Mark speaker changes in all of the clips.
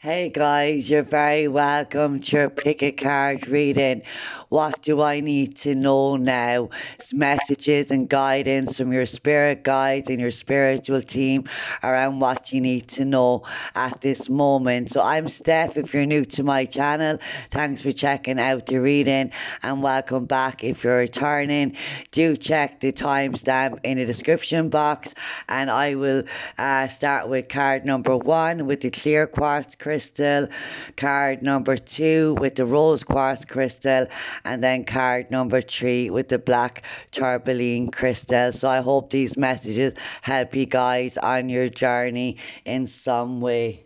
Speaker 1: Hey guys, you're very welcome to your pick a card reading. What do I need to know now? It's messages and guidance from your spirit guides and your spiritual team around what you need to know at this moment. So I'm Steph. If you're new to my channel, thanks for checking out the reading and welcome back. If you're returning, do check the timestamp in the description box, and I will start with card number one with the clear quartz crystal, card number two with the rose quartz crystal, and then card number three with the black tourmaline crystal. So I hope these messages help you guys on your journey in some way.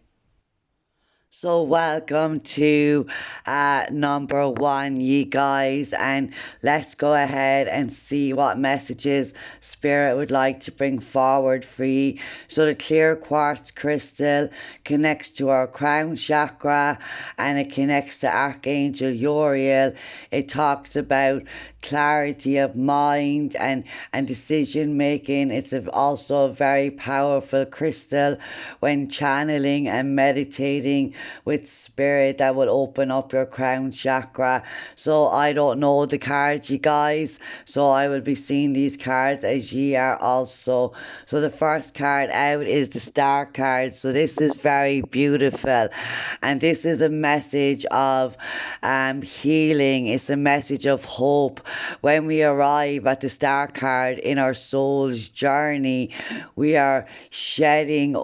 Speaker 1: So welcome to number one, you guys, and let's go ahead and see what messages Spirit would like to bring forward for you. So the clear quartz crystal connects to our crown chakra, and it connects to Archangel Uriel. It talks about clarity of mind and decision making. It's also a very powerful crystal when channeling and meditating with spirit that will open up your crown chakra. So I don't know the cards, you guys, so I will be seeing these cards as ye are also. So the first card out is the star card. So this is very beautiful, and this is a message of healing. It's a message of hope. When we arrive at the star card in our soul's journey, we are shedding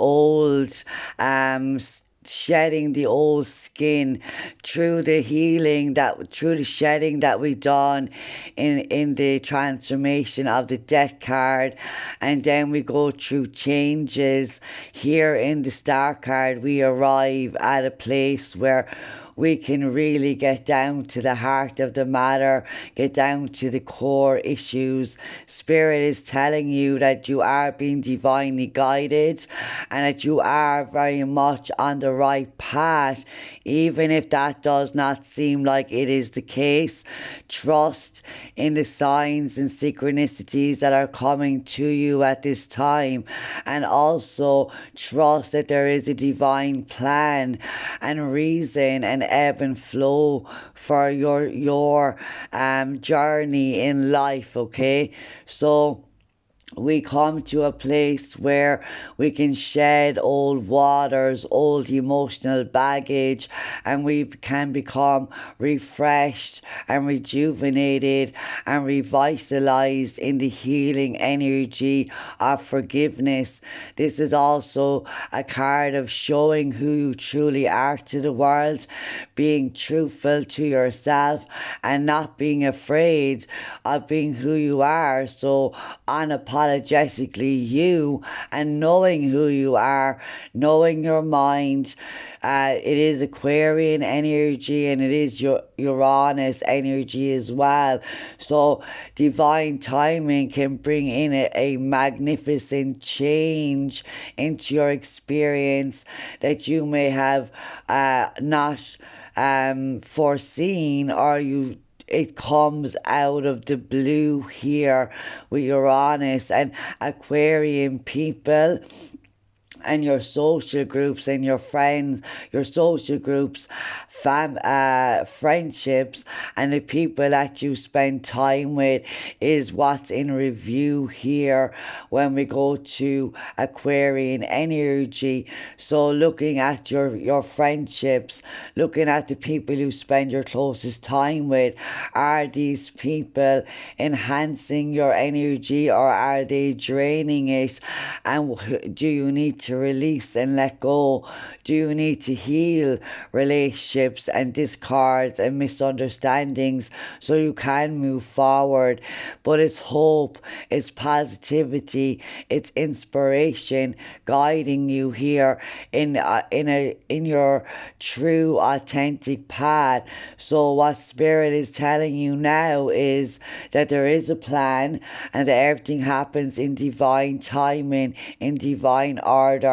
Speaker 1: shedding the old skin through the healing, that through the shedding that we done in the transformation of the death card, and then we go through changes. Here in the star card, we arrive at a place where we can really get down to the heart of the matter, get down to the core issues. Spirit is telling you that you are being divinely guided and that you are very much on the right path, even if that does not seem like it is the case. Trust in the signs and synchronicities that are coming to you at this time, and also trust that there is a divine plan and reason and ebb and flow for your journey in life. Okay, so we come to a place where we can shed old waters, old emotional baggage, and we can become refreshed and rejuvenated and revitalized in the healing energy of forgiveness. This is also a card of showing who you truly are to the world, being truthful to yourself, and not being afraid of being who you are. So, unapologetically you, and knowing who you are, knowing your mind. It is Aquarian energy, and it is your Uranus energy as well. So divine timing can bring in a magnificent change into your experience that you may have not foreseen, or it comes out of the blue here with Uranus and Aquarian people and your social groups and your friends, your social groups, friendships, and the people that you spend time with is what's in review here when we go to Aquarian energy. So looking at your friendships, looking at the people you spend your closest time with, are these people enhancing your energy or are they draining it? And do you need to release and let go? Do you need to heal relationships and discards and misunderstandings so you can move forward? But it's hope, it's positivity, it's inspiration guiding you here in your true authentic path. So what spirit is telling you now is that there is a plan and that everything happens in divine timing, in divine order.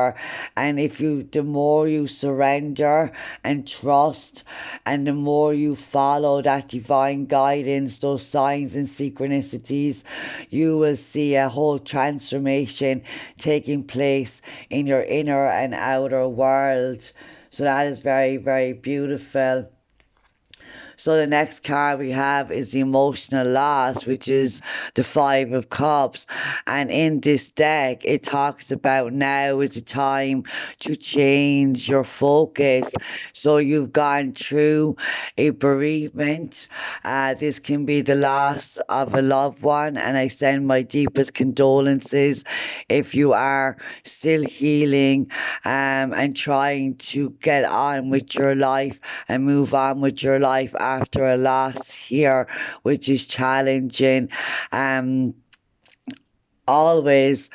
Speaker 1: And the more you surrender and trust, and the more you follow that divine guidance, those signs and synchronicities, you will see a whole transformation taking place in your inner and outer world. So that is very, very beautiful. So the next card we have is the emotional loss, which is the Five of Cups. And in this deck, it talks about now is the time to change your focus. So you've gone through a bereavement. This can be the loss of a loved one, and I send my deepest condolences if you are still healing and trying to get on with your life and move on with your life after a loss here, which is challenging. Um, Always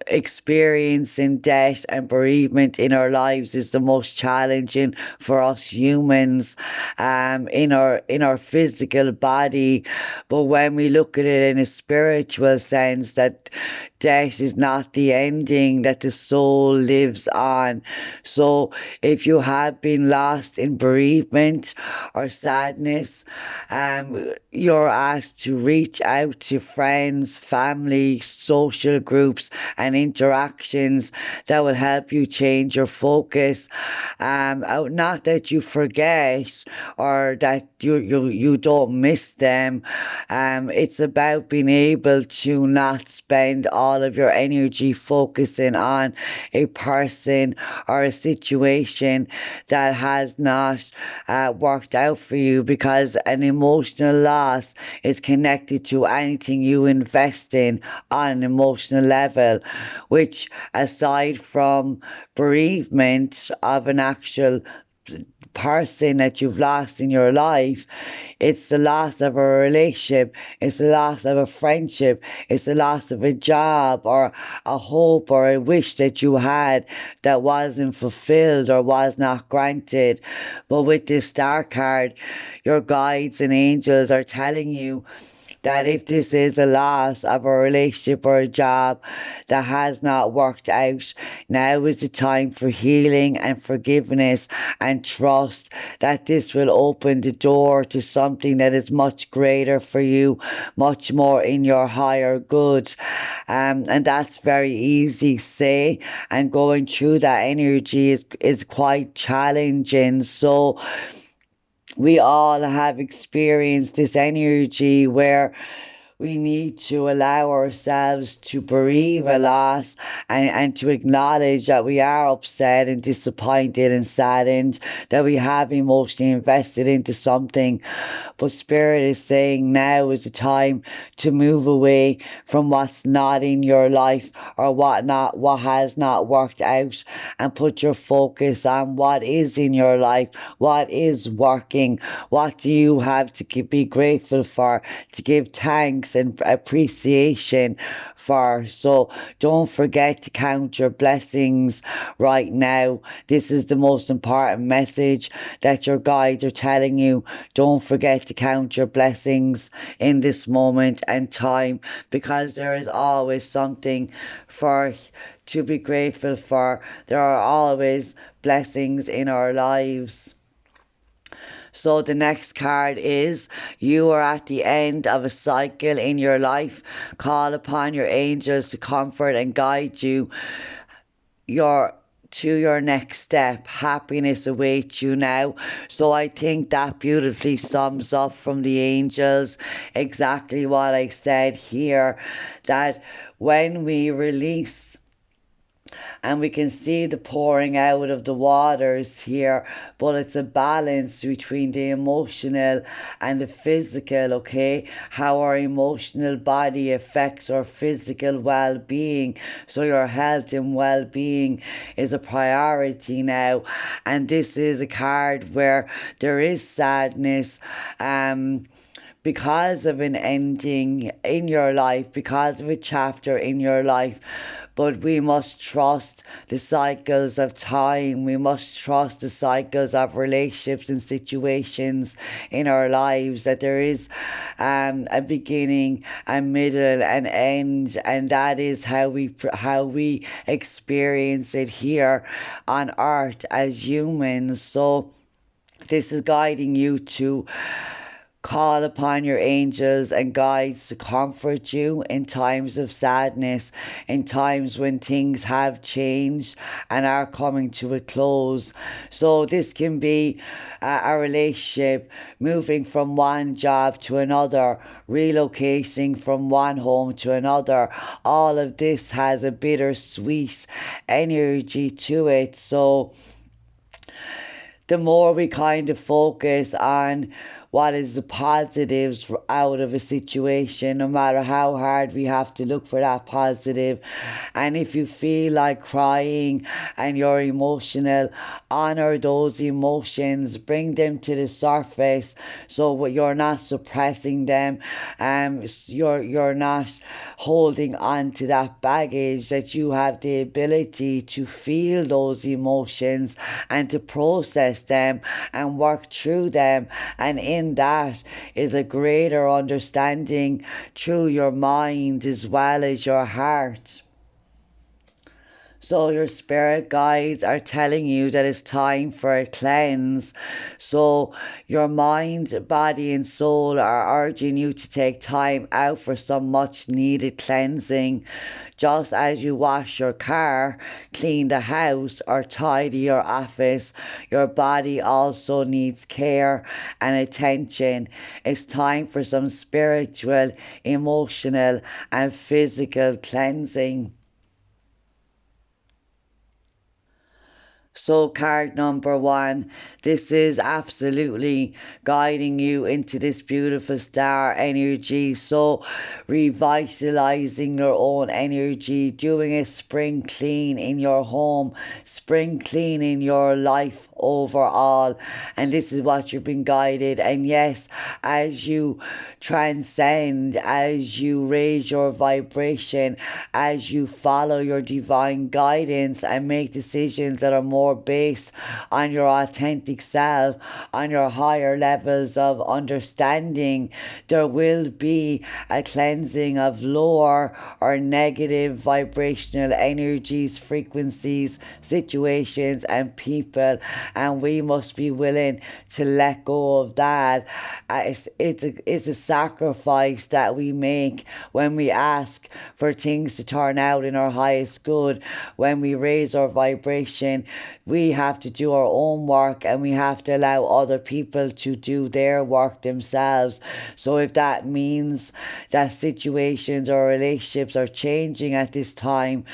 Speaker 1: experiencing death and bereavement in our lives is the most challenging for us humans in our physical body. But when we look at it in a spiritual sense, that death is not the ending, that the soul lives on. So if you have been lost in bereavement or sadness, you're asked to reach out to friends, family, social groups, and interactions that will help you change your focus. Not that you forget or that you don't miss them. It's about being able to not spend all of your energy focusing on a person or a situation that has not worked out for you, because an emotional loss is connected to anything you invest in on an emotional level, which, aside from bereavement of an actual person that you've lost in your life, it's the loss of a relationship, it's the loss of a friendship, it's the loss of a job or a hope or a wish that you had that wasn't fulfilled or was not granted. But with this star card, your guides and angels are telling you that if this is a loss of a relationship or a job that has not worked out, now is the time for healing and forgiveness, and trust that this will open the door to something that is much greater for you, much more in your higher good. And that's very easy to say, and going through that energy is quite challenging. So we all have experienced this energy where we need to allow ourselves to bereave a loss, and to acknowledge that we are upset and disappointed and saddened, that we have emotionally invested into something. But Spirit is saying now is the time to move away from what's not in your life or what has not worked out, and put your focus on what is in your life, what is working, what do you have to be grateful for, to give thanks and appreciation for. So don't forget to count your blessings right now. This is the most important message that your guides are telling you. Don't forget to count your blessings in this moment and time, because there is always something for to be grateful for. There are always blessings in our lives. So the next card is you are at the end of a cycle in your life. Call upon your angels to comfort and guide you your to your next step. Happiness awaits you now. So I think that beautifully sums up from the angels exactly what I said here, that when we release and we can see the pouring out of the waters here, but it's a balance between the emotional and the physical. Okay, how our emotional body affects our physical well-being, so your health and well-being is a priority now. And this is a card where there is sadness, because of an ending in your life, because of a chapter in your life. But we must trust the cycles of time. We must trust the cycles of relationships and situations in our lives, that there is a beginning, a middle, an end, and that is how we experience it here on earth as humans. So this is guiding you to Call upon your angels and guides to comfort you in times of sadness, in times when things have changed and are coming to a close. So, this can be a relationship, moving from one job to another, relocating from one home to another. All of this has a bittersweet energy to it. So, the more we kind of focus on what is the positives out of a situation, no matter how hard we have to look for that positive. And if you feel like crying and you're emotional, honor those emotions, bring them to the surface, so you're not suppressing them. You're not holding on to that baggage, that you have the ability to feel those emotions and to process them and work through them. And in that is a greater understanding through your mind as well as your heart. So your spirit guides are telling you that it's time for a cleanse. So your mind, body, and soul are urging you to take time out for some much needed cleansing. Just as you wash your car, clean the house, or tidy your office, your body also needs care and attention. It's time for some spiritual, emotional, and physical cleansing. So, card number one, this is absolutely guiding you into this beautiful star energy. So, revitalizing your own energy, doing a spring clean in your home, spring clean in your life overall. And this is what you've been guided. And yes, as you transcend, as you raise your vibration, as you follow your divine guidance and make decisions that are more based on your authentic self, on your higher levels of understanding, there will be a cleansing of lower or negative vibrational energies, frequencies, situations, and people. And we must be willing to let go of that. It's a sacrifice that we make when we ask for things to turn out in our highest good. When we raise our vibration, we have to do our own work and we have to allow other people to do their work themselves. So if that means that situations or relationships are changing at this time,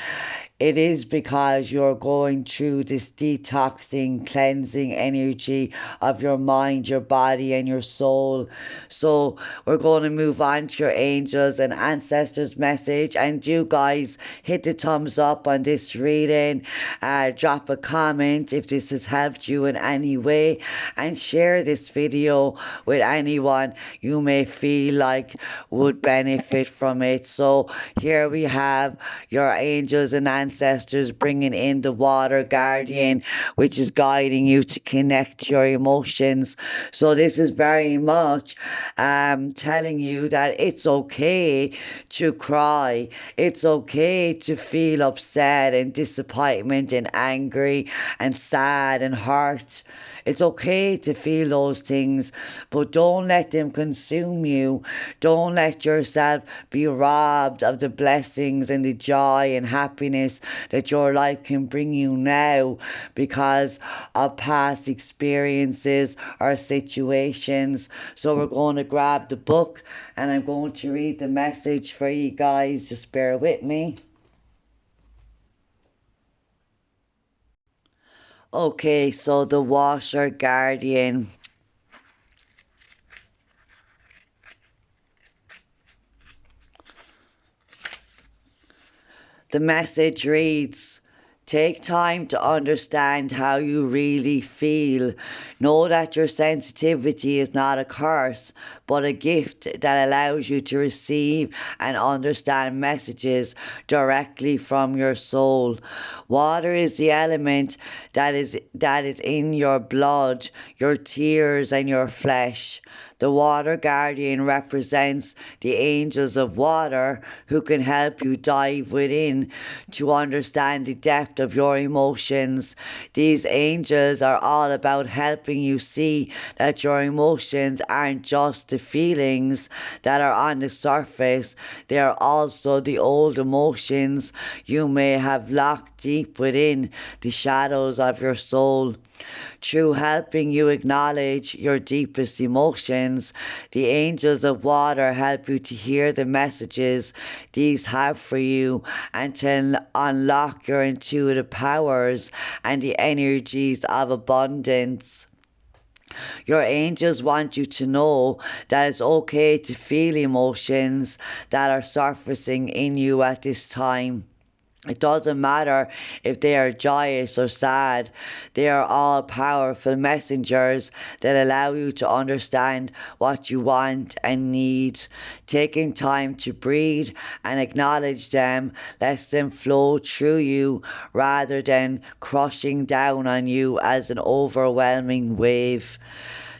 Speaker 1: it is because you're going through this detoxing, cleansing energy of your mind, your body, and your soul. So, we're going to move on to your angels and ancestors message. And do, guys, hit the thumbs up on this reading, drop a comment if this has helped you in any way, and share this video with anyone you may feel like would benefit from it. So, here we have your angels and ancestors bringing in the water guardian, which is guiding you to connect your emotions. So this is very much telling you that it's okay to cry, it's okay to feel upset and disappointment and angry and sad and hurt. It's okay to feel those things, but don't let them consume you. Don't let yourself be robbed of the blessings and the joy and happiness that your life can bring you now because of past experiences or situations. So we're going to grab the book and I'm going to read the message for you guys. Just bear with me. Okay, so the Washer Guardian. The message reads, take time to understand how you really feel. Know that your sensitivity is not a curse, but a gift that allows you to receive and understand messages directly from your soul. Water is the element that is in your blood, your tears, and your flesh. The water guardian represents the angels of water who can help you dive within to understand the depth of your emotions. These angels are all about helping you see that your emotions aren't just the feelings that are on the surface. They are also the old emotions you may have locked deep within the shadows of your soul. Through helping you acknowledge your deepest emotions, the angels of water help you to hear the messages these have for you and to unlock your intuitive powers and the energies of abundance. Your angels want you to know that it's okay to feel emotions that are surfacing in you at this time. It doesn't matter if they are joyous or sad. They are all powerful messengers that allow you to understand what you want and need. Taking time to breathe and acknowledge them lets them flow through you rather than crushing down on you as an overwhelming wave.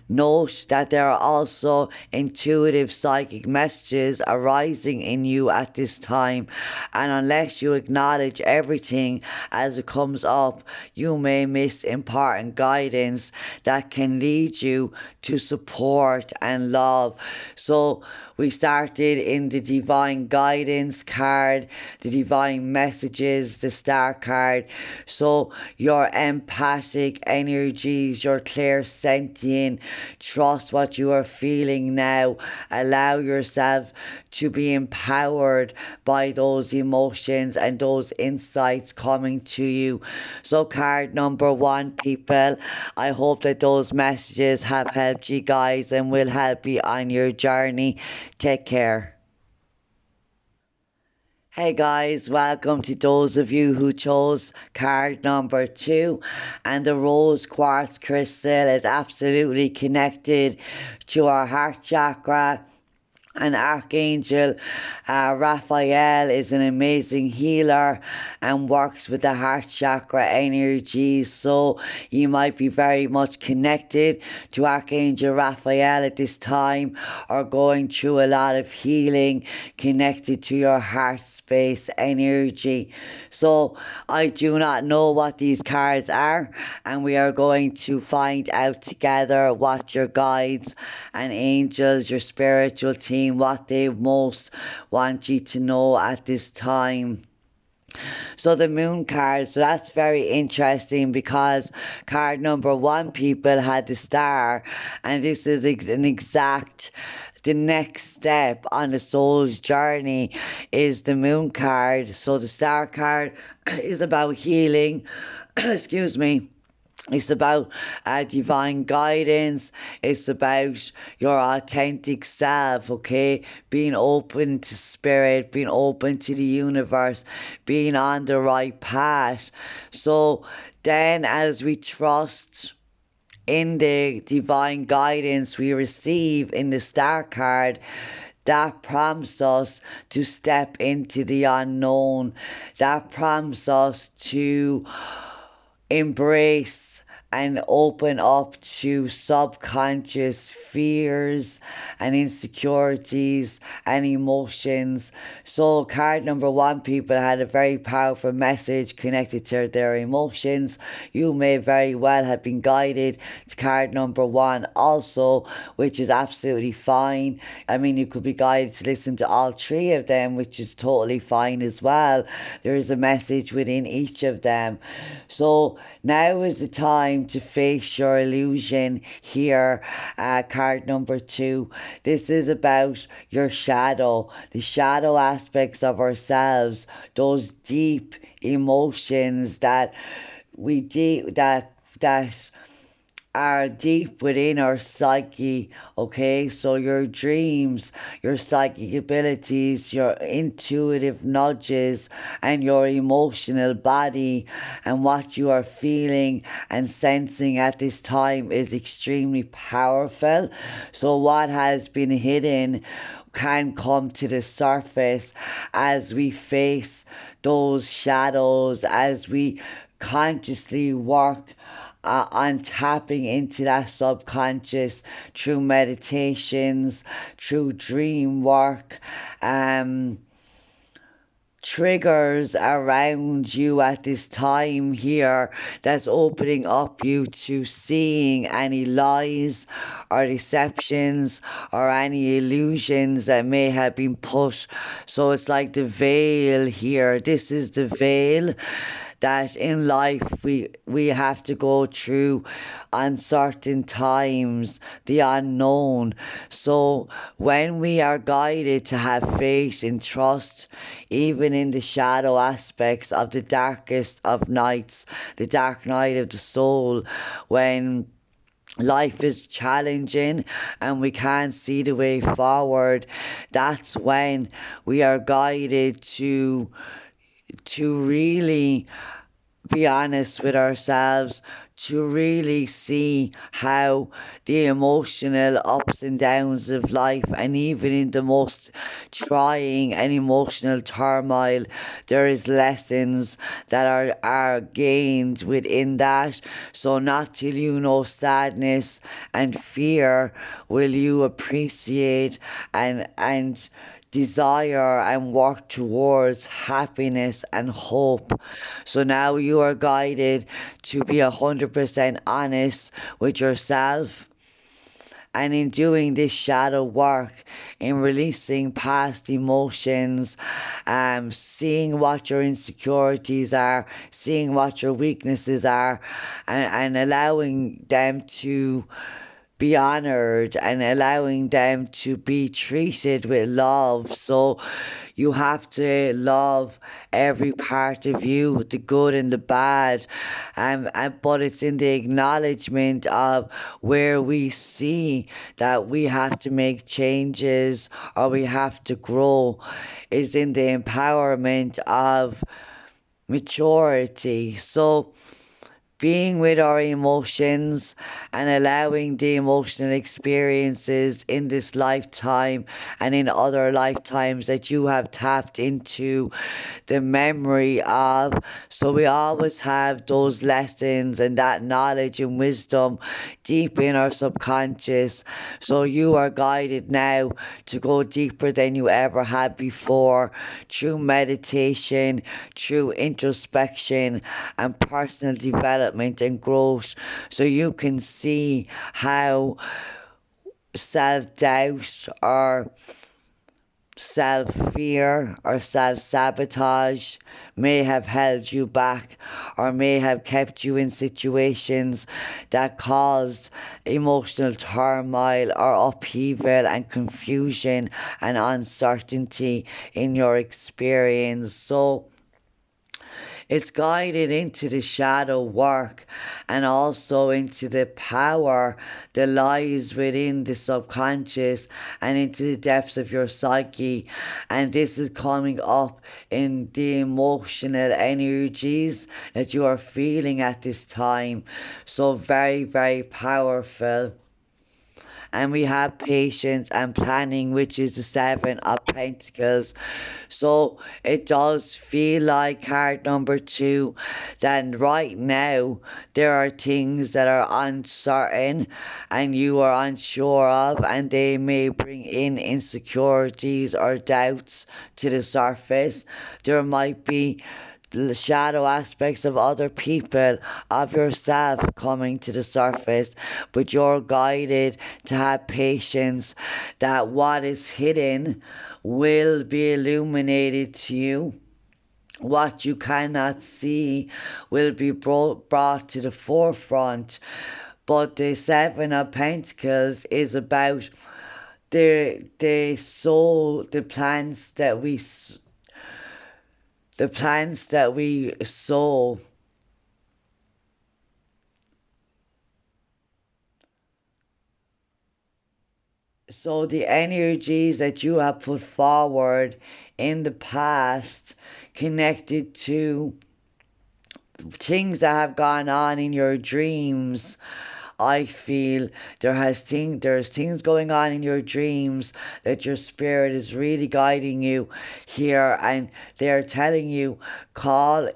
Speaker 1: Note that there are also intuitive psychic messages arising in you at this time, and unless you acknowledge everything as it comes up, you may miss important guidance that can lead you to support and love. So, we started in the divine guidance card, the divine messages, the star card. So, your empathic energies, your clairsentient, trust what you are feeling now. Allow yourself to be empowered by those emotions and those insights coming to you. So, card number one, people, I hope that those messages have helped you guys and will help you on your journey. Take care. Hey guys, welcome to those of you who chose card number two. And the rose quartz crystal is absolutely connected to our heart chakra. And Archangel Raphael is an amazing healer and works with the heart chakra energy. So you might be very much connected to Archangel Raphael at this time, or going through a lot of healing connected to your heart space energy. So I do not know what these cards are, and we are going to find out together what your guides and angels, your spiritual team, what they most want you to know at this time. So the moon card, so that's very interesting because card number one, people, had the star, and this is an exact, the next step on the soul's journey is the moon card. So the star card is about healing. Excuse me. It's about divine guidance. It's about your authentic self, okay? Being open to spirit, being open to the universe, being on the right path. So then, as we trust in the divine guidance we receive in the star card, that prompts us to step into the unknown. That prompts us to embrace and open up to subconscious fears and insecurities and emotions. So, card number one, people, had a very powerful message connected to their emotions. You may very well have been guided to card number one also, which is absolutely fine. I mean, you could be guided to listen to all three of them, which is totally fine as well. There is a message within each of them. So, now is the time to face your illusion here. Card number two. This is about your shadow, the shadow aspects of ourselves, those deep emotions that that are deep within our psyche, okay? So your dreams, your psychic abilities, your intuitive nudges, and your emotional body, and what you are feeling and sensing at this time is extremely powerful. So what has been hidden can come to the surface as we face those shadows, as we consciously work on tapping into that subconscious through meditations, through dream work, triggers around you at this time here that's opening up you to seeing any lies or deceptions or any illusions that may have been put. So it's like the veil here. This is the veil that in life we have to go through uncertain times, the unknown. So when we are guided to have faith and trust, even in the shadow aspects of the darkest of nights, the dark night of the soul, when life is challenging and we can't see the way forward, that's when we are guided to really be honest with ourselves, to really see how the emotional ups and downs of life, and even in the most trying and emotional turmoil, there is lessons that are gained within that. So not till you know sadness and fear will you appreciate and desire and work towards happiness and hope. So now you are guided to be 100% honest with yourself. And in doing this shadow work, in releasing past emotions, seeing what your insecurities are, seeing what your weaknesses are, and allowing them to be honored and allowing them to be treated with love. So you have to love every part of you, the good and the bad. But it's in the acknowledgement of where we see that we have to make changes or we have to grow, is in the empowerment of maturity. So being with our emotions and allowing the emotional experiences in this lifetime and in other lifetimes that you have tapped into the memory of. So we always have those lessons and that knowledge and wisdom deep in our subconscious. So you are guided now to go deeper than you ever had before through meditation, through introspection and personal development and growth. So you can see how self doubt or self fear or self sabotage may have held you back or may have kept you in situations that caused emotional turmoil or upheaval and confusion and uncertainty in your experience. So it's guided into the shadow work and also into the power that lies within the subconscious and into the depths of your psyche. And this is coming up in the emotional energies that you are feeling at this time. So very, very powerful. And we have patience and planning, which is the Seven of Pentacles. So it does feel like card number two that right now there are things that are uncertain and you are unsure of, and they may bring in insecurities or doubts to the surface. There might be the shadow aspects of other people, of yourself coming to the surface, but you're guided to have patience that what is hidden will be illuminated to you. What you cannot see will be brought to the forefront. But the Seven of Pentacles is about the soul, the plants that we sow. So the energies that you have put forward in the past connected to things that have gone on in your dreams I feel there's things going on in your dreams that your spirit is really guiding you here, and they're telling you, call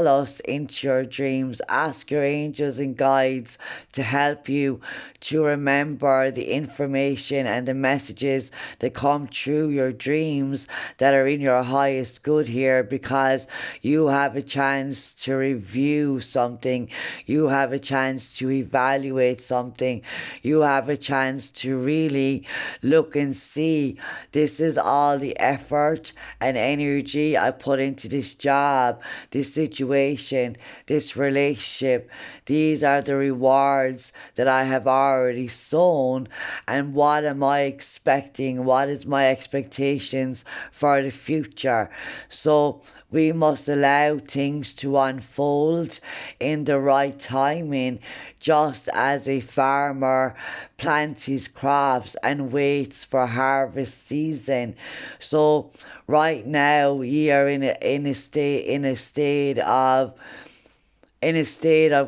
Speaker 1: us into your dreams, ask your angels and guides to help you to remember the information and the messages that come through your dreams that are in your highest good here, because you have a chance to review something, you have a chance to evaluate something, you have a chance to really look and see, this is all the effort and energy I put into this job, this situation, this relationship. These are the rewards that I have already sown. And what am I expecting? What is my expectations for the future? So we must allow things to unfold in the right timing, just as a farmer plants his crops and waits for harvest season. So right now we are in a state of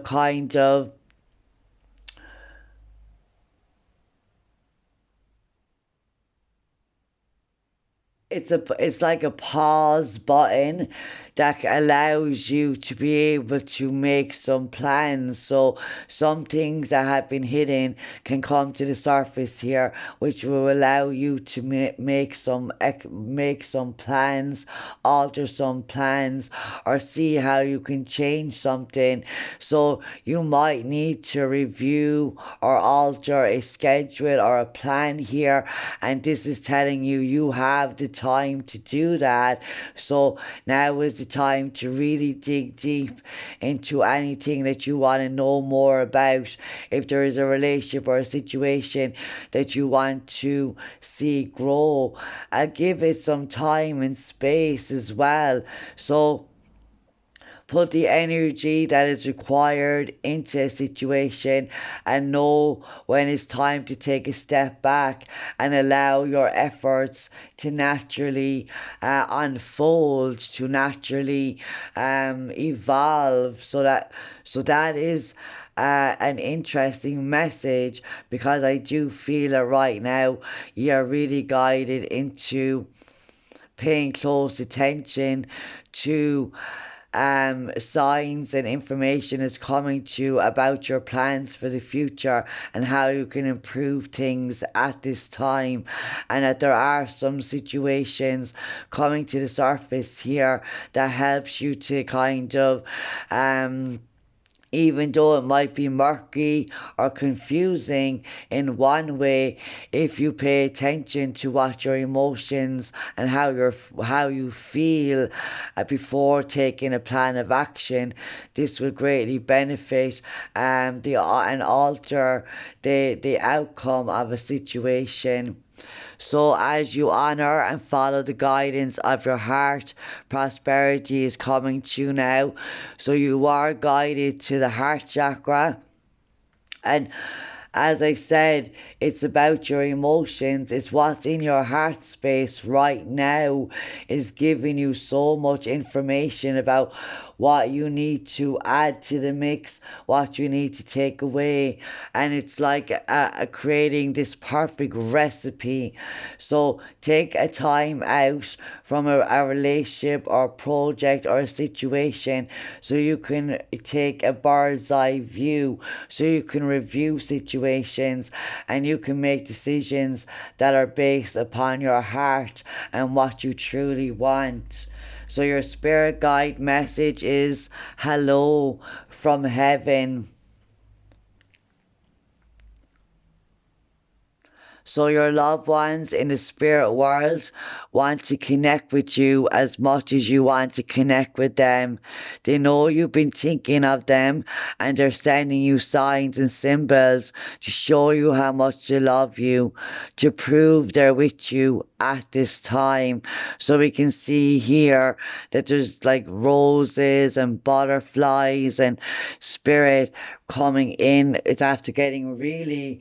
Speaker 1: kind of, it's like a pause button that allows you to be able to make some plans. So some things that have been hidden can come to the surface here, which will allow you to make some plans, alter some plans, or see how you can change something. So you might need to review or alter a schedule or a plan here, and this is telling you you have the time to do that. So now is the time to really dig deep into anything that you want to know more about. If there is a relationship or a situation that you want to see grow, give it some time and space as well. So put the energy that is required into a situation and know when it's time to take a step back and allow your efforts to naturally unfold, to naturally evolve. So that is an interesting message, because I do feel it right now. You're really guided into paying close attention to signs and information is coming to you about your plans for the future and how you can improve things at this time, and that there are some situations coming to the surface here that helps you to kind of even though it might be murky or confusing in one way, if you pay attention to what your emotions and how you feel before taking a plan of action, this will greatly benefit and alter the outcome of a situation. So, as you honor and follow the guidance of your heart, prosperity is coming to you now. So, you are guided to the heart chakra. And as I said, it's about your emotions. It's what's in your heart space right now is giving you so much information about what you need to add to the mix, what you need to take away. And it's like creating this perfect recipe. So take a time out from a relationship or project or a situation so you can take a bird's eye view, so you can review situations and you can make decisions that are based upon your heart and what you truly want. So your spirit guide message is hello from heaven. So your loved ones in the spirit world want to connect with you as much as you want to connect with them. They know you've been thinking of them, and they're sending you signs and symbols to show you how much they love you, to prove they're with you at this time. So we can see here that there's like roses and butterflies and spirit coming in. It's after getting really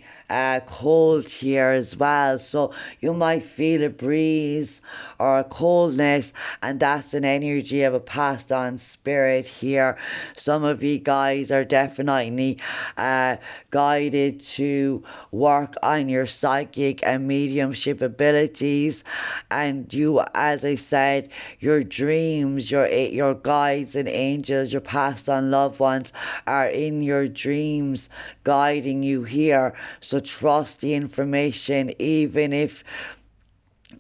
Speaker 1: cold here as well. So you might feel a breeze or a coldness, and that's an energy of a passed on spirit here. Some of you guys are definitely guided to work on your psychic and mediumship abilities, and you, as I said, your dreams, your guides and angels, your passed on loved ones are in your dreams guiding you here. So trust the information, even if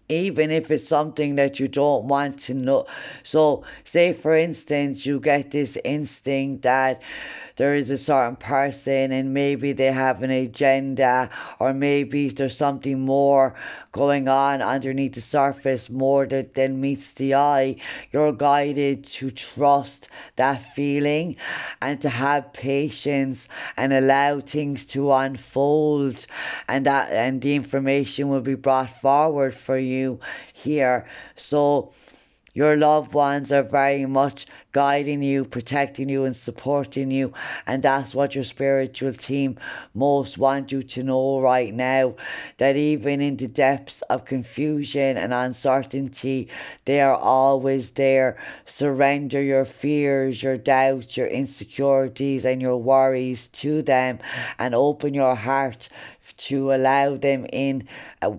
Speaker 1: it's something that you don't want to know. So, say for instance, you get this instinct that there is a certain person and maybe they have an agenda, or maybe there's something more going on underneath the surface more than meets the eye. You're guided to trust that feeling and to have patience and allow things to unfold, and the information will be brought forward for you here. So your loved ones are very much guiding you, protecting you, and supporting you. And that's what your spiritual team most want you to know right now. That even in the depths of confusion and uncertainty, they are always there. Surrender your fears, your doubts, your insecurities, and your worries to them, and open your heart to allow them in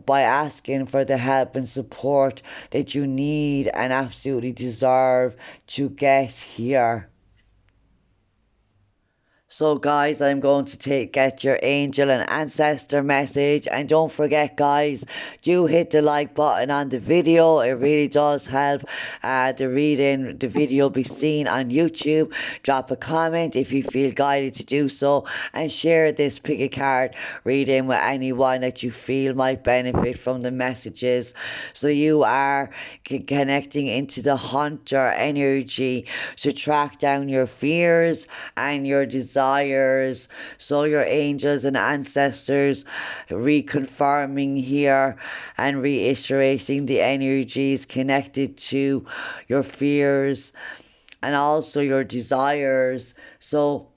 Speaker 1: by asking for the help and support that you need and absolutely deserve to get here. So guys, I'm going to get your angel and ancestor message, and don't forget guys, do hit the like button on the video. It really does help the video be seen on YouTube. Drop a comment if you feel guided to do so, and share this pick a card reading with anyone that you feel might benefit from the messages. So you are connecting into the hunter energy to track down your fears and your desires. So your angels and ancestors reconfirming here and reiterating the energies connected to your fears and also your desires. So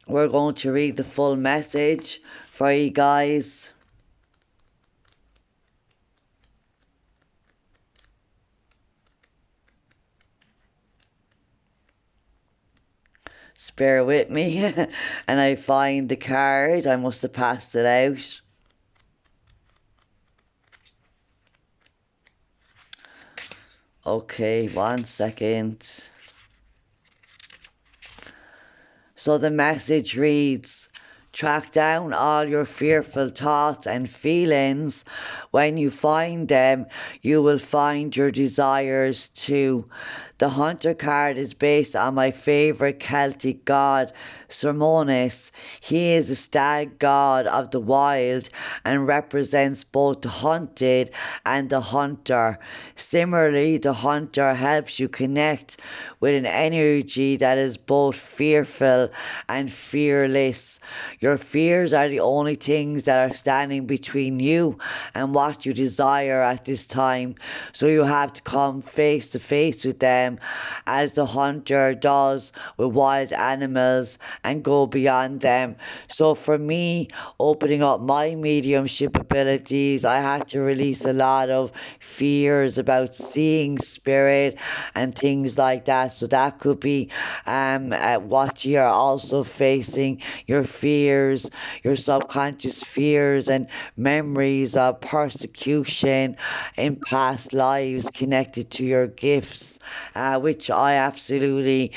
Speaker 1: we're going to read the full message for you guys. Just bear with me. And I find the card. I must have passed it out. Okay, 1 second. So the message reads: track down all your fearful thoughts and feelings. When you find them, you will find your desires too. The Hunter card is based on my favourite Celtic god, Sermonis. He is a stag god of the wild and represents both the hunted and the hunter. Similarly, the hunter helps you connect with an energy that is both fearful and fearless. Your fears are the only things that are standing between you and what you desire at this time. So you have to come face to face with them as the hunter does with wild animals and go beyond them. So for me, opening up my mediumship abilities, I had to release a lot of fears about seeing spirit and things like that. So that could be what you're also facing, your fears, your subconscious fears and memories of persecution in past lives connected to your gifts, which I absolutely,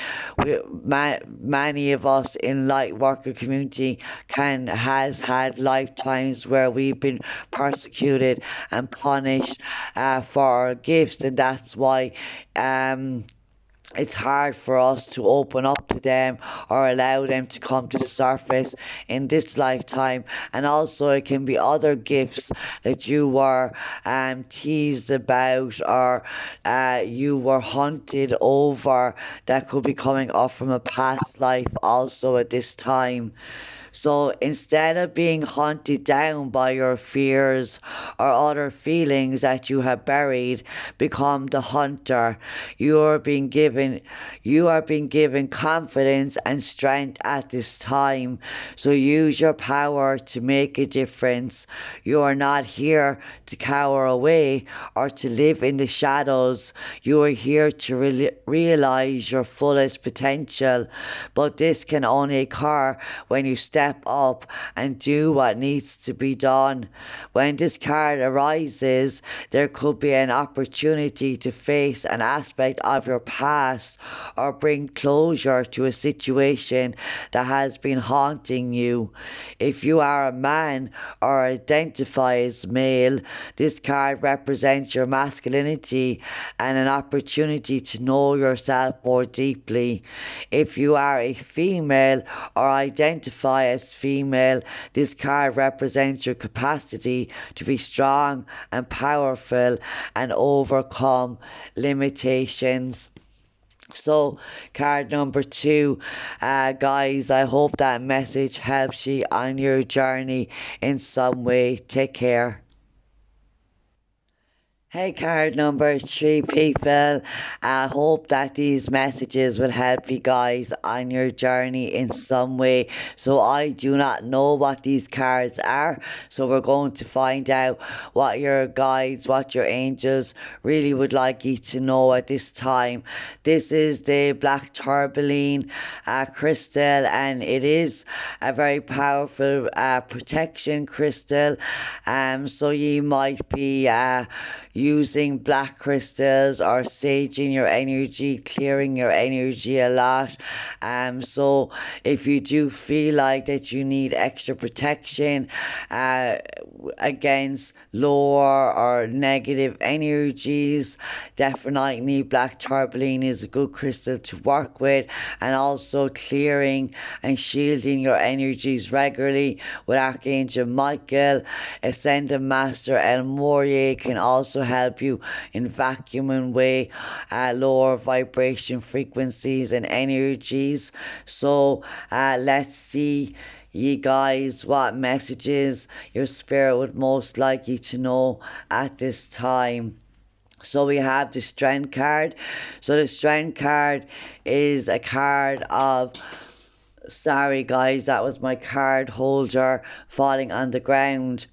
Speaker 1: many of us in light worker community has had lifetimes where we've been persecuted and punished for our gifts, and that's why it's hard for us to open up to them or allow them to come to the surface in this lifetime. And also, it can be other gifts that you were teased about, or you were hunted over, that could be coming up from a past life also at this time. So instead of being hunted down by your fears or other feelings that you have buried, become the hunter. You are being given you are being given confidence and strength at this time. So use your power to make a difference. You are not here to cower away or to live in the shadows. You are here to realize your fullest potential. But this can only occur when you step up and do what needs to be done. When this card arises, there could be an opportunity to face an aspect of your past or bring closure to a situation that has been haunting you. If you are a man or identify as male, this card represents your masculinity and an opportunity to know yourself more deeply. If you are a female or identify as female, this card represents your capacity to be strong and powerful and overcome limitations. So, card number two, guys, I hope that message helps you on your journey in some way. Take care. Hey, card number three, people. I hope that these messages will help you guys on your journey in some way. So, I do not know what these cards are. So, we're going to find out what your guides, what your angels really would like you to know at this time. This is the black tourmaline crystal, and it is a very powerful protection crystal. So, you might be. Using black crystals or saging your energy, clearing your energy a lot. So if you do feel like that you need extra protection against lower or negative energies, definitely black tourmaline is a good crystal to work with, and also clearing and shielding your energies regularly with Archangel Michael. Ascended Master El Morye can also help you in vacuuming away lower vibration frequencies and energies. So let's see, you guys, what messages your spirit would most like you to know at this time. So we have the Strength card. So the Strength card is a card of, sorry guys, that was my card holder falling on the ground.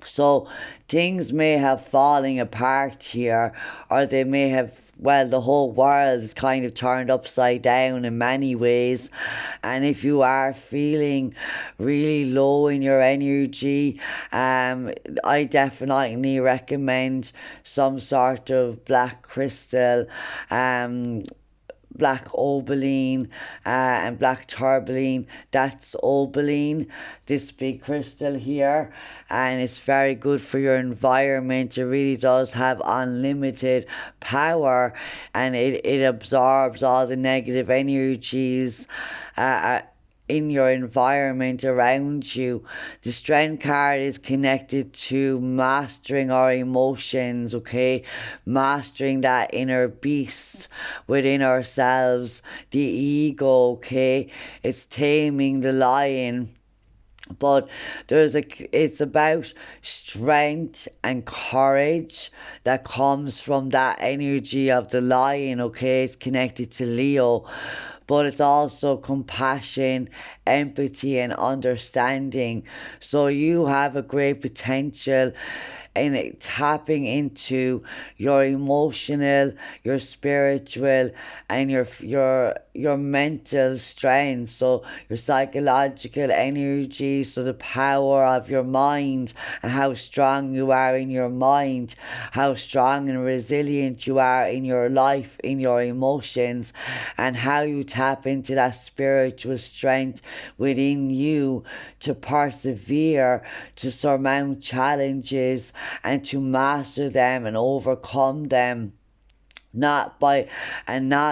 Speaker 1: So things may have fallen apart here, or they may have, well, the whole world is kind of turned upside down in many ways. And if you are feeling really low in your energy, I definitely recommend some sort of black crystal, um, black opaline and black tourmaline. That's opaline, this big crystal here, and it's very good for your environment. It really does have unlimited power, and it absorbs all the negative energies in your environment around you. The Strength card is connected to mastering our emotions, okay? Mastering that inner beast within ourselves, the ego, okay? It's taming the lion. But it's about strength and courage that comes from that energy of the lion, okay? It's connected to Leo, but it's also compassion, empathy, and understanding. So you have a great potential in tapping into your emotional, your spiritual, and your mental strength. So your psychological energy, so the power of your mind and how strong you are in your mind, how strong and resilient you are in your life, in your emotions, and how you tap into that spiritual strength within you to persevere, to surmount challenges, and to master them and overcome them, not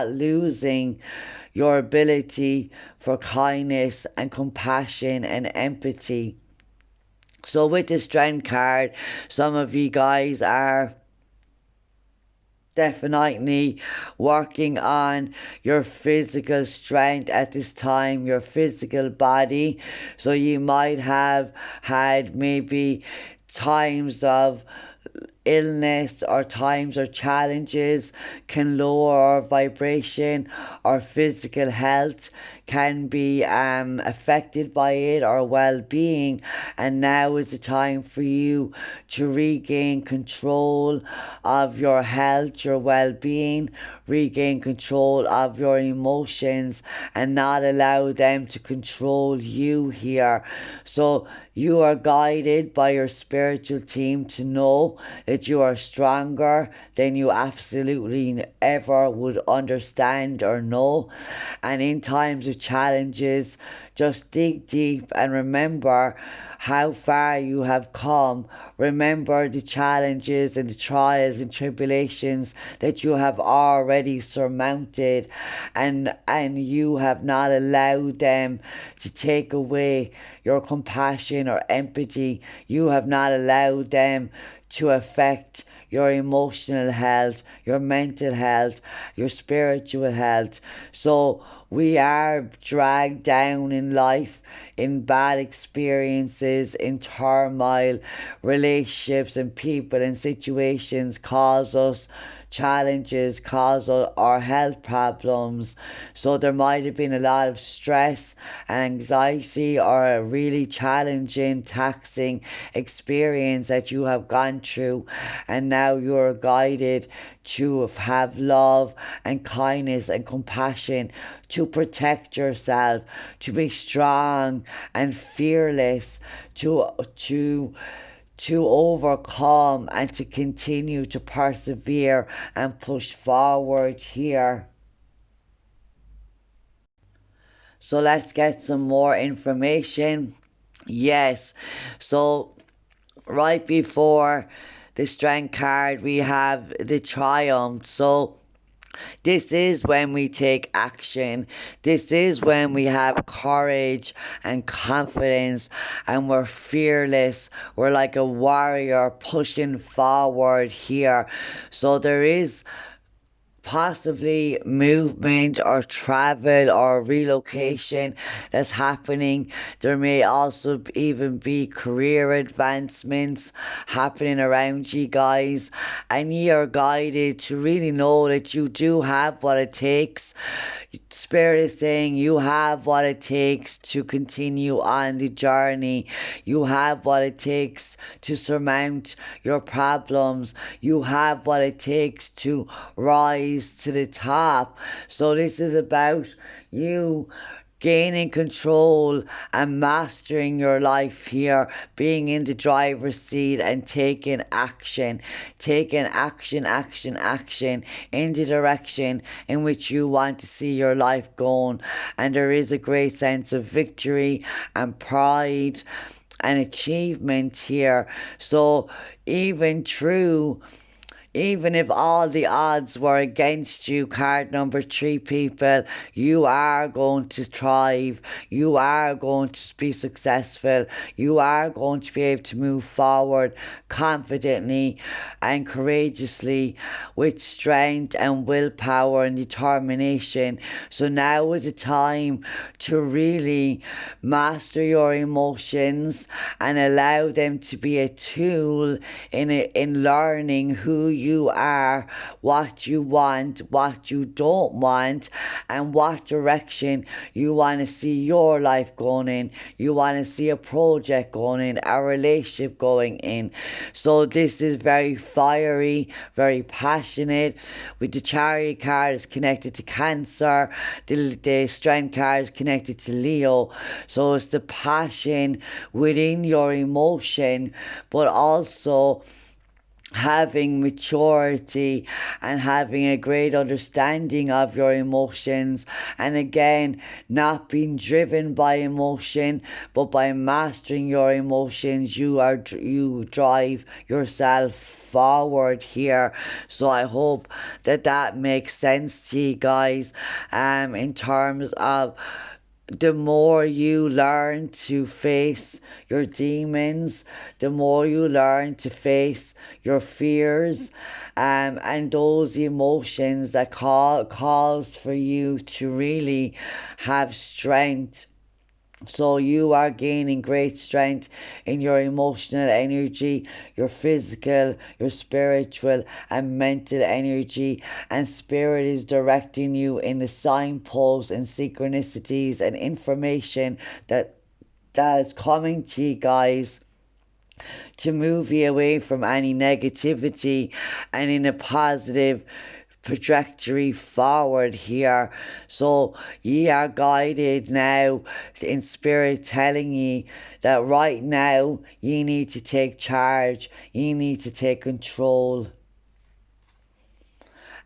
Speaker 1: losing your ability for kindness and compassion and empathy. So with the Strength card, some of you guys are definitely working on your physical strength at this time, your physical body. So you might have had maybe times of illness or times or challenges can lower our vibration, our physical health can be affected by it, our well-being, and now is the time for you to regain control of your health, your well-being, regain control of your emotions, and not allow them to control you here. So you are guided by your spiritual team to know that you are stronger than you absolutely ever would understand or know. And in times of challenges, just dig deep and remember how far you have come. Remember the challenges and the trials and tribulations that you have already surmounted, and you have not allowed them to take away your compassion or empathy. You have not allowed them to affect your emotional health, your mental health, your spiritual health. So we are dragged down in life, in bad experiences, in turmoil. Relationships and people and situations cause us challenges, cause our health problems. So there might have been a lot of stress and anxiety or a really challenging, taxing experience that you have gone through, and now you're guided to have love and kindness and compassion, to protect yourself, to be strong and fearless, to overcome and to continue to persevere and push forward here. So let's get some more information. Yes, so right before the strength card, we have the triumph. So this is when we take action. This is when we have courage and confidence and we're fearless. We're like a warrior pushing forward here. So there is possibly movement or travel or relocation that's happening. There may also even be career advancements happening around you guys, and you are guided to really know that you do have what it takes. Spirit is saying you have what it takes to continue on the journey. You have what it takes to surmount your problems. You have what it takes to rise to the top. So this is about you gaining control and mastering your life here, being in the driver's seat and taking action in the direction in which you want to see your life going. And there is a great sense of victory and pride and achievement here. So even through even if all the odds were against you, card number three, people, you are going to thrive. You are going to be successful. You are going to be able to move forward confidently and courageously with strength and willpower and determination. So now is the time to really master your emotions and allow them to be a tool in learning who you are, what you want, what you don't want, and what direction you want to see your life going in. You want to see a project going in, a relationship going in. So this is very fiery, very passionate. With the Chariot card, it's connected to Cancer. The Strength card is connected to Leo. So it's the passion within your emotion, but also having maturity and having a great understanding of your emotions, and again not being driven by emotion but by mastering your emotions. You drive yourself forward here. So I hope that that makes sense to you guys in terms of the more you learn to face your demons, the more you learn to face your fears, and those emotions that calls for you to really have strength. So you are gaining great strength in your emotional energy, your physical, your spiritual, and mental energy. And Spirit is directing you in the signposts and synchronicities and information that is coming to you guys to move you away from any negativity and in a positive trajectory forward here. So ye are guided now in spirit telling ye that right now ye need to take charge, ye need to take control.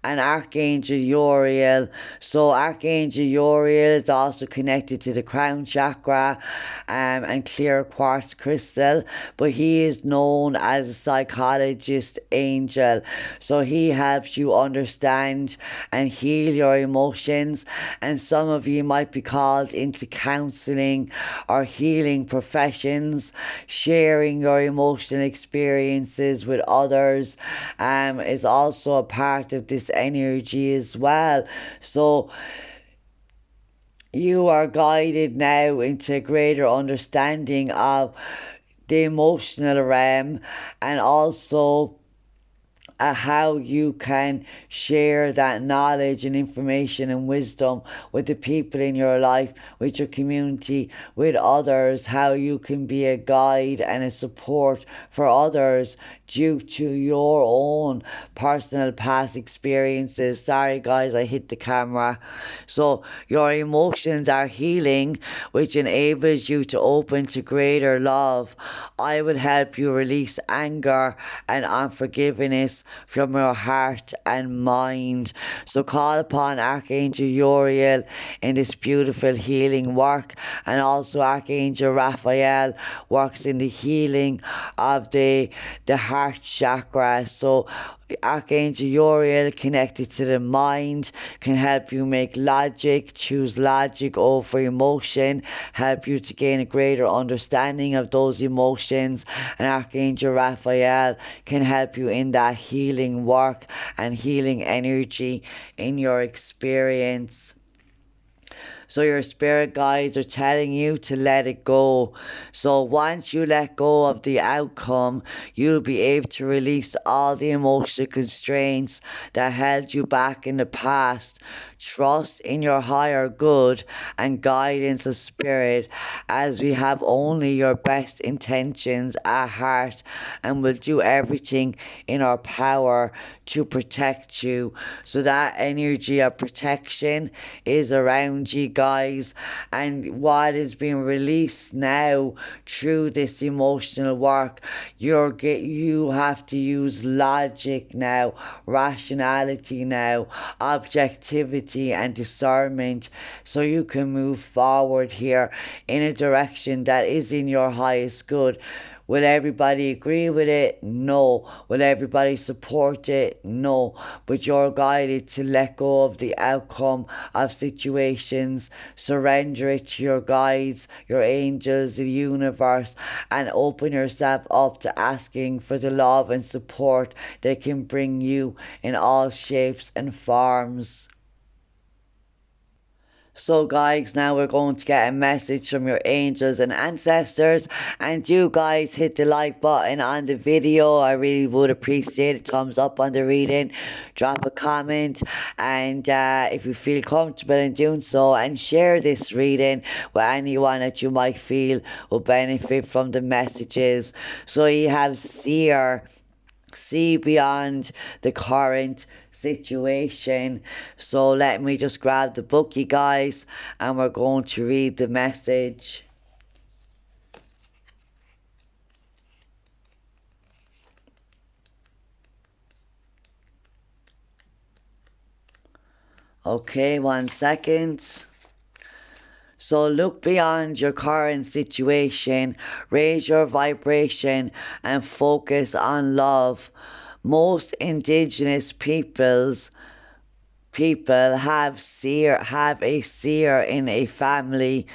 Speaker 1: And Archangel Uriel. So Archangel Uriel is also connected to the crown chakra, and clear quartz crystal, but he is known as a psychologist angel. So he helps you understand and heal your emotions. And some of you might be called into counseling or healing professions, sharing your emotional experiences with others, is also a part of this energy as well. So you are guided now into a greater understanding of the emotional realm, and also how you can share that knowledge and information and wisdom with the people in your life, with your community, with others, how you can be a guide and a support for others due to your own personal past experiences. Sorry, guys, I hit the camera. So, your emotions are healing, which enables you to open to greater love. I will help you release anger and unforgiveness from your heart and mind. So call upon Archangel Uriel in this beautiful healing work, and also Archangel Raphael works in the healing of the heart chakra. So Archangel Uriel connected to the mind can help you make logic, choose logic over emotion, help you to gain a greater understanding of those emotions. And Archangel Raphael can help you in that healing work and healing energy in your experience. So your spirit guides are telling you to let it go. So once you let go of the outcome, you'll be able to release all the emotional constraints that held you back in the past. Trust in your higher good and guidance of spirit, as we have only your best intentions at heart, and will do everything in our power to protect you. So that energy of protection is around you guys, and what is being released now through this emotional work, you have to use logic now, rationality now, objectivity and discernment, so you can move forward here in a direction that is in your highest good. Will everybody agree with it? No. Will everybody support it? No. But you're guided to let go of the outcome of situations, surrender it to your guides, your angels, the universe, and open yourself up to asking for the love and support they can bring you in all shapes and forms. So, guys, now we're going to get a message from your angels and ancestors. And you guys hit the like button on the video. I really would appreciate a thumbs up on the reading. Drop a comment. And if you feel comfortable in doing so, and share this reading with anyone that you might feel will benefit from the messages. So, you have Seer. See beyond the current situation. So let me just grab the book, you guys, and we're going to read the message. Okay, 1 second. So look beyond your current situation, raise your vibration, and focus on love. Most indigenous people have a seer in the family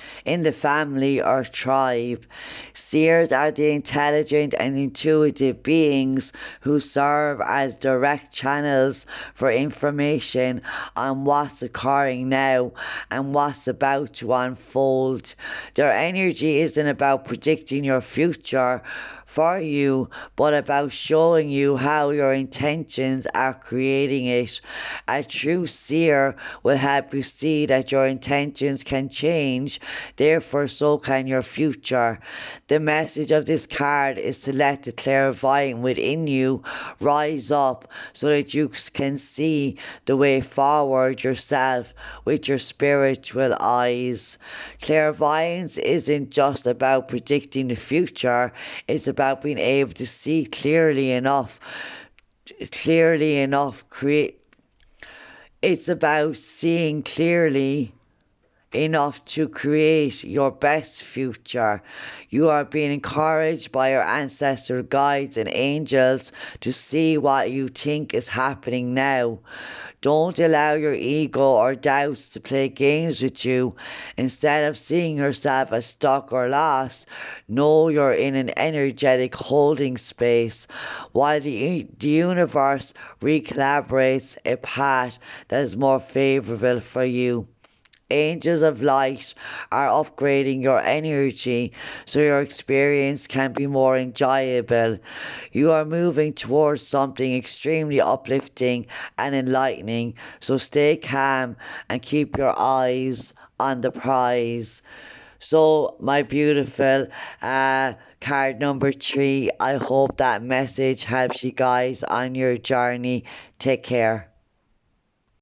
Speaker 1: or tribe. Seers are the intelligent and intuitive beings who serve as direct channels for information on what's occurring now and what's about to unfold. Their energy isn't about predicting your future for you, but about showing you how your intentions are creating it. A true seer will help you see that your intentions can change, therefore, so can your future. The message of this card is to let the clairvoyant within you rise up so that you can see the way forward yourself with your spiritual eyes. Clairvoyance isn't just about predicting the future, it's about being able to see clearly enough create it's about seeing clearly enough to create your best future. You are being encouraged by your ancestral guides and angels to see what you think is happening now. Don't allow your ego or doubts to play games with you. Instead of seeing yourself as stuck or lost, know you're in an energetic holding space while the universe recalibrates a path that is more favorable for you. Angels of light are upgrading your energy so your experience can be more enjoyable. You are moving towards something extremely uplifting and enlightening, so stay calm and keep your eyes on the prize. So, my beautiful card number 3, I hope that message helps you guys on your journey. Take care.